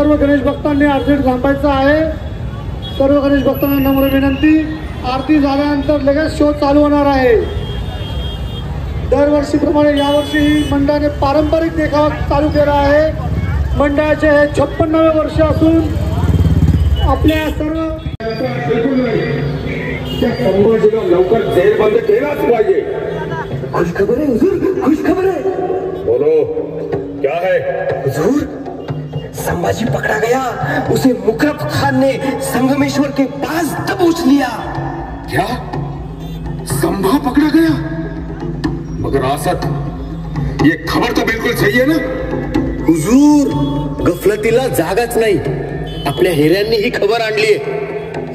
सर्व गणेश भक्तांनी आरती थांबायचं आहे। सर्व गणेश भक्तांना नम्र विनंती, आरती झाल्यानंतर लगेच शो चालू होणार आहे। दरवर्षीप्रमाणे यावर्षी मंडळाने पारंपरिक देखावा चालू केला आहे। मंडळाचे हे 56वे वर्ष असून आपल्या सर्व संभाजीला लवकर जेल बंद केलाच पाहिजे। खुश खबर है हुजूर, खुश खबर है। बोलो क्या है? हुजूर, संभाजी पकड़ा गया। उसे मुकरब खान ने संगमेश्वर के पास दबोच लिया। क्या? संभा पकड़ा गया? मगर आसद, ये खबर तो बिल्कुल सही है ना? हुजूर, गफलतीला जागाच नाही। आपल्या हेऱ्यांनी ही खबर आणली आहे।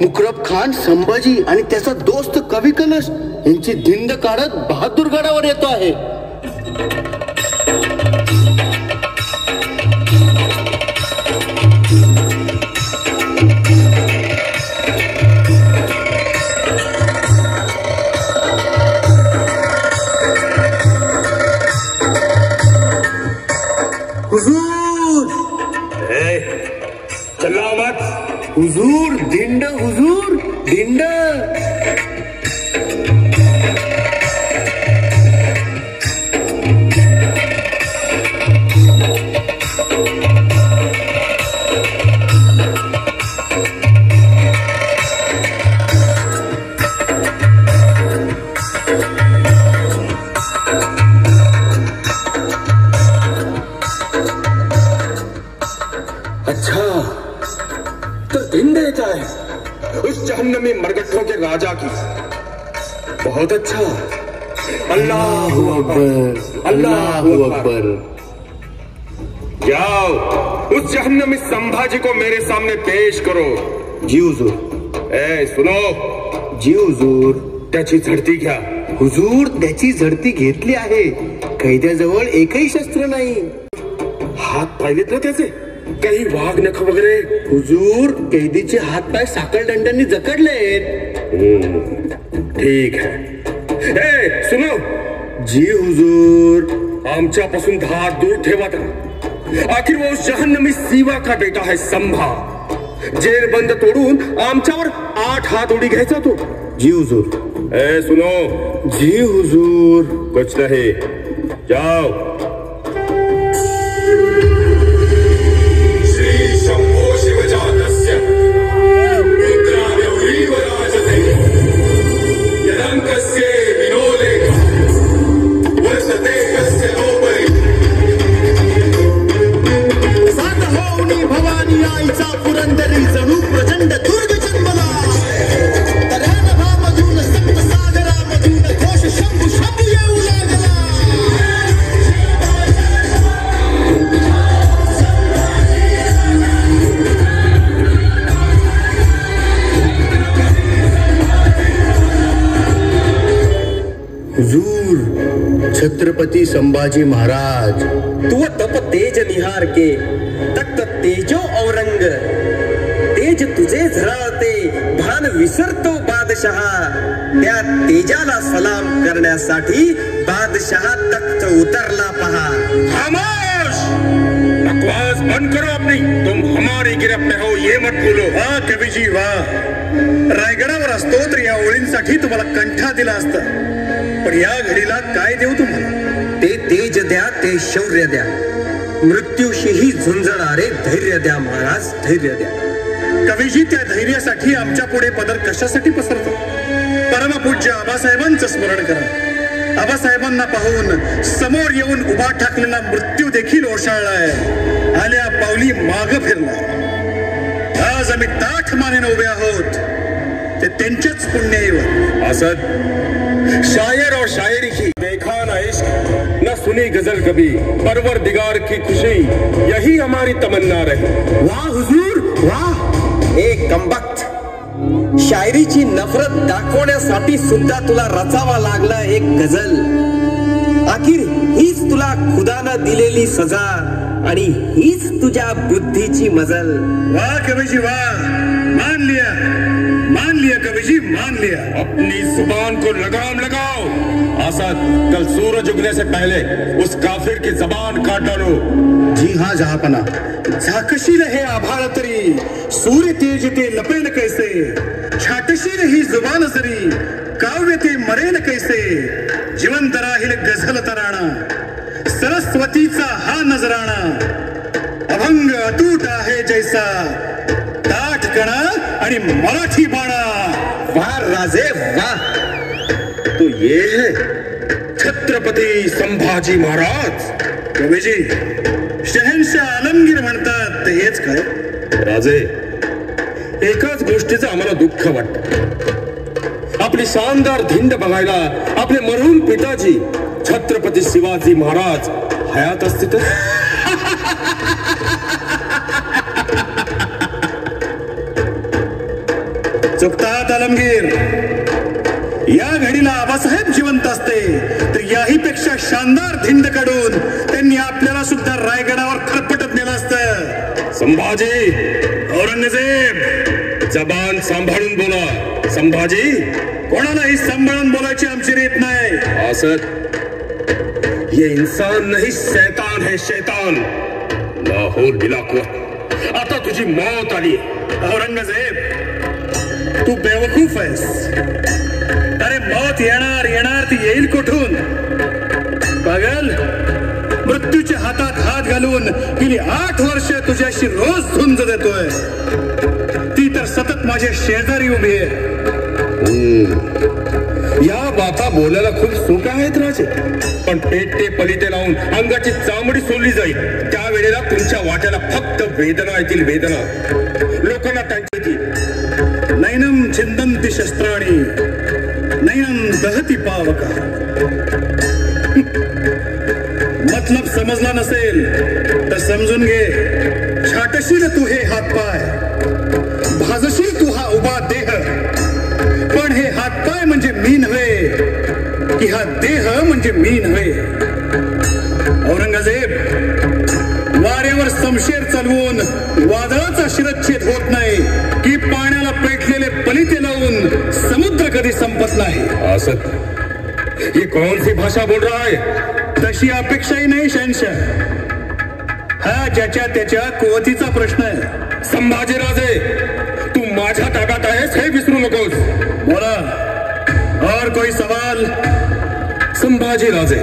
मुकरब खान संभाजी आणि त्याचा दोस्त कवी कलश यांची धिंड काढत बहादूरगडावर येतो आहे। हुजूर, चला मत। हुजूर, धिंड, हुजूर, धिंड। अच्छा, तो दिन देता है उस जहन्नमी मरगट्ठों के राजा की। बहुत अच्छा। अल्लाह अकबर, अल्लाह अकबर। जाओ, उस जहन्नमी संभाजी को मेरे सामने पेश करो। जी हुजूर। सुनो। जी हुजूर। त्याची झडती घ्या। हुजूर, त्याची झडती घेतली आहे। कैद्याजवळ एकही शस्त्र नाही। हात पाहिलेत ना त्याचे? काही वाघ नख वगैरे? हुजूर, कैदीचे हात पाय साखळ दंडांनी जकडलेत। ठीक है। सुनो। जी हुजूर। आमच्यापासून 10 हात दूर ठेवा त्याला। आखिर वो उस जहन्नमी सीवा का बेटा है संभा। जेल बंद तोडून आमच्यावर 8 हात उडी घ्यायचा तो। जी हुजूर। सुनो। जी हुजूर। कुछ नहीं, जाओ। छत्रपति संभाजी महाराज, तू तप तेज निहार के तक्त तेजो औरंग। तेज तुझे झळाळते, भान विसरतो बादशहा। त्या तेजाला सलाम करण्यासाठी बादशहा तख्त उतरला पहा। खामोश! बकवास बंद करो अपनी। तुम हमारी गिरफ्त में हो ये मत बोलो। वाह कवीजी वाह। रायगडावर असतो तर या ओळींसाठी तुम्हाला कंठा दिला असता, पण या घडीला काय देऊ तुम्हाला? ते तेज द्या, ते शौर्य द्या, मृत्यूशीही झुंजणारे धैर्य द्या महाराज, धैर्य द्या। कवीजी, त्या धैर्यासाठी आमच्या पुढे पदर कशासाठी पसरतो? परमपूज्य आबासाहेबांचं स्मरण करा। आबासाहेबांना पाहून समोर येऊन उभा ठाकलेला मृत्यू देखील ओशाळलाय, आल्या पावली माग फिरला। आज आम्ही ताठ मानेने उभे आहोत, ते त्यांच्याच पुण्याईवर। असद, शायर और शायरी की देखा ना इश्क, न सुनी गजल कभी, परवरदिगार की खुशी यही हमारी तमन्ना रही। वाह हुजूर वाह। एक कमबख्त, शायरीची नफरत दाखवण्यासाठी सुद्धा तुला रचावा लागला एक गझल। आखिर हीच तुला खुदानं दिलेली सजा आणि हीच तुझ्या बुद्धीची मजल। वाह कवीजी वाह, मान लिया। मान लिया कवि जी, मान लिया। अपनी जुबान को लगाम लगाओ। असद, कल सूरज उगने से पहले उस काफिर की जबान काट डालो। जी हाँ जहापना। झाकशील हे आभाळ तरी सूर्य तेज ते लपेल कैसे, छाटशील ही जुबान जरी काव्य ते मरेल कैसे, जिवंत राहील गझल तराणा सरस्वतीचा हा नजराणा, अभंग अतूट आहे जैसा ताठ कणा आणि मराठी बाणा। वाह राजे वाह, तो ये है छत्रपती संभाजी महाराज। कवीजी, शहनशाह आलमगीर म्हणतात ते हेच काय? राजे, एकाच गोष्टीचं आम्हाला दुःख वाटतं, आपली शानदार धिंड बघायला आपले मरहूम पिताजी छत्रपती शिवाजी महाराज हयात असते तर। चुकतात आलमगीर, या घडीला आबासाहेब जिवंत असते तर याही पेक्षा शानदार धिंड काढून त्यांनी आपल्याला सुद्धा रायगडावर खरपटत नेलं असतं। संभाजी, औरंगजेब, जबान सांभाळून बोला। संभाजी, कोणालाही सांभाळून बोलायची आमची रीत नाही। असद, ये इंसान नहीं शैतान है, शैतान। लाहौल बिलाकुवत, आता तुझी मौत आली। औरंगजेब, तू बेवकूफ आहेस। अरे मौत येणार येणार ती येईल कुठून? पागल, मृत्यूच्या हातात हात घालून गेली 8 वर्ष तुझ्याशी रोज झुंज देतोय, ती तर सतत माझ्या शेजारी उभी आहे। या बाता बोलायला खूप सोप्या आहेत राजे, पण पेटे पलिते लावून अंगाची चामडी सोडली जाईल त्यावेळेला तुमच्या वाट्याला फक्त वेदना येतील, वेदना। लोकांना त्यांची नैनम छिंदन्ति शस्त्राणि नैनम दहती पावका। मतलब समजला नसेल तर समजून घे। छाटशील तू हे हातपाय, भाजशील तू हा उभा देह, पण हे हातपाय म्हणजे मी नव्हे, की हा देह म्हणजे मी नव्हे। औरंगजेब, वाऱ्यावर शमशेर चालवून वादळाचा शिरच्छेद होत नाही, की पाण्याला पेटलेले पलिते लावून समुद्र कधी संपत नाही। असद, ये कौन सी भाषा बोल रहा है? तशी अपेक्षाही नाही शहनशाह, हा ज्याच्या त्याच्या कुवतीचा प्रश्न आहे। संभाजीराजे, तू माझ्या ताब्यात आहेस हे विसरू नकोस। बोला, और कोई सवाल? संभाजीराजे,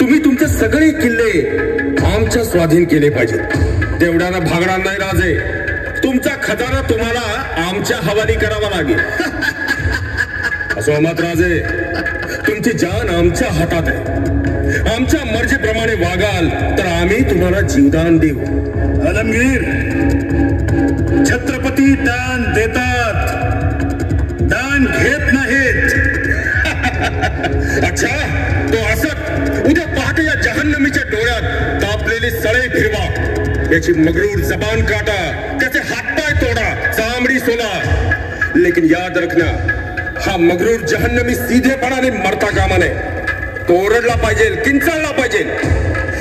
तुम्ही तुमचे सगळे किल्ले आमच्या स्वाधीन केले पाहिजेत, तेवढ्याला भागणार नाही राजे। तुमचा खजाना तुम्हाला आमच्या हवाली करावा लागेल। असो मत राजे, तुमची जान आमच्या हातात आहे, आमच्या मर्जीप्रमाणे वागाल तर आम्ही तुम्हाला जीवदान देऊ। आलमगीर, छत्रपती दान देतात, दान घेत नाहीत। अच्छा, तो असत उद्या पहाटे या जहन्नमीच्या डोळ्यात तापलेली सळई फिरवा, याची मगरूर जबान काटा, त्याचे हातपाय तोडा, चामडी सोला, लेकिन याद रखना, हा मगरूर जहन्नमी सीधेपणाने मरता कामा नये। तो ओरडला पाहिजे, किंचाळला पाहिजे,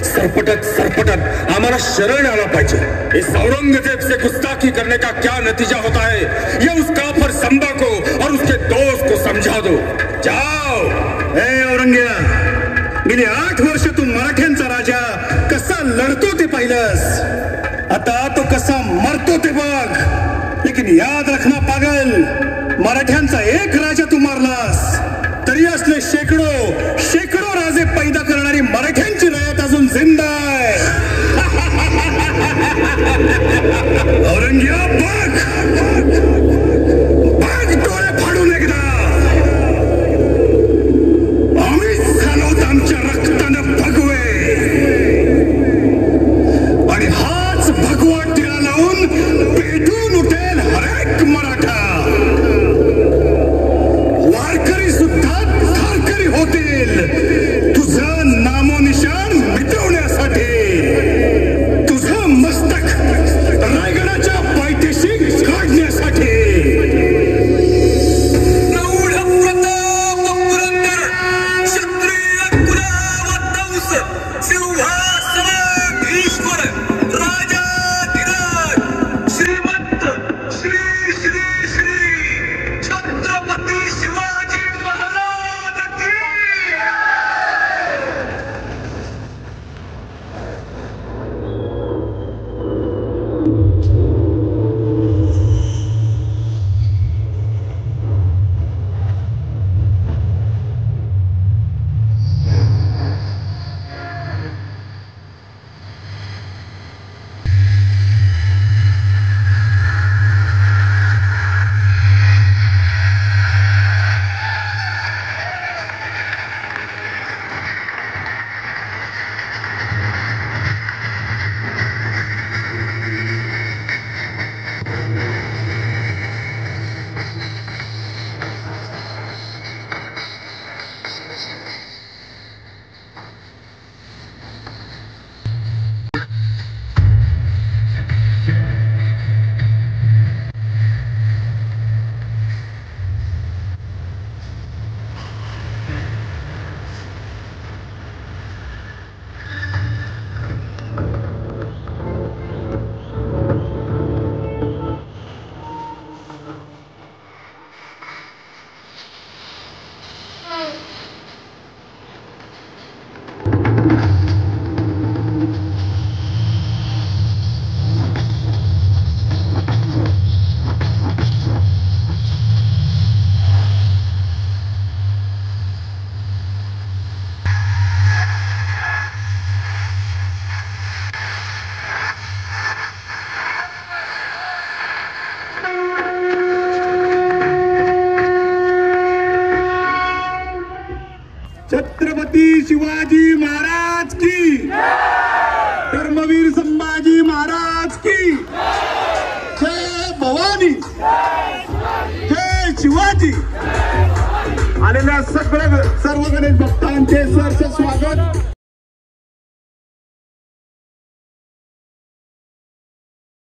सरपटत सरपटत आम्हाला शरण आला पाहिजे। इस औरंगजेब से गुस्ताखी करने का क्या नतीजा होता है, ये उस काफिर संभा को और उसके दोस्त को समझा दो। जाओ। ए औरंग्या, गेली 8 वर्ष तू मराठ्यांचा राजा कसा लढतो ते पाहिलंस, आता तो कसा मरतो ते बघ। लेकिन याद रखना पागल, मराठ्यांचा एक राजा तू मारलास तरी असले शेकडो राजे पैदा करणारी मराठ्यांची रयत अजून जिंदा आहे। औरंग्या, बघ डोळे फाडून एकदा, आम्ही झालोत आमच्या रक्तानं भगवे, आणि हाच भगवा टिळा लावून पेटून उठेल हरेक मराठा। वारकरी सुद्धा धारकरी होतील तुझं नामोनिशान मिटवण्यासाठी, तुझं मस्तक रायगडाच्या पायथ्याशी काढण्यासाठी। राजा श्रीमंत श्री श्री छत्रपती शिवाजी महाराज की, धर्मवीर संभाजी महाराज की, जय भवानी, जय शिवाजी. आलेल्या सर्व गणेश भक्तांचे सहर्ष स्वागत.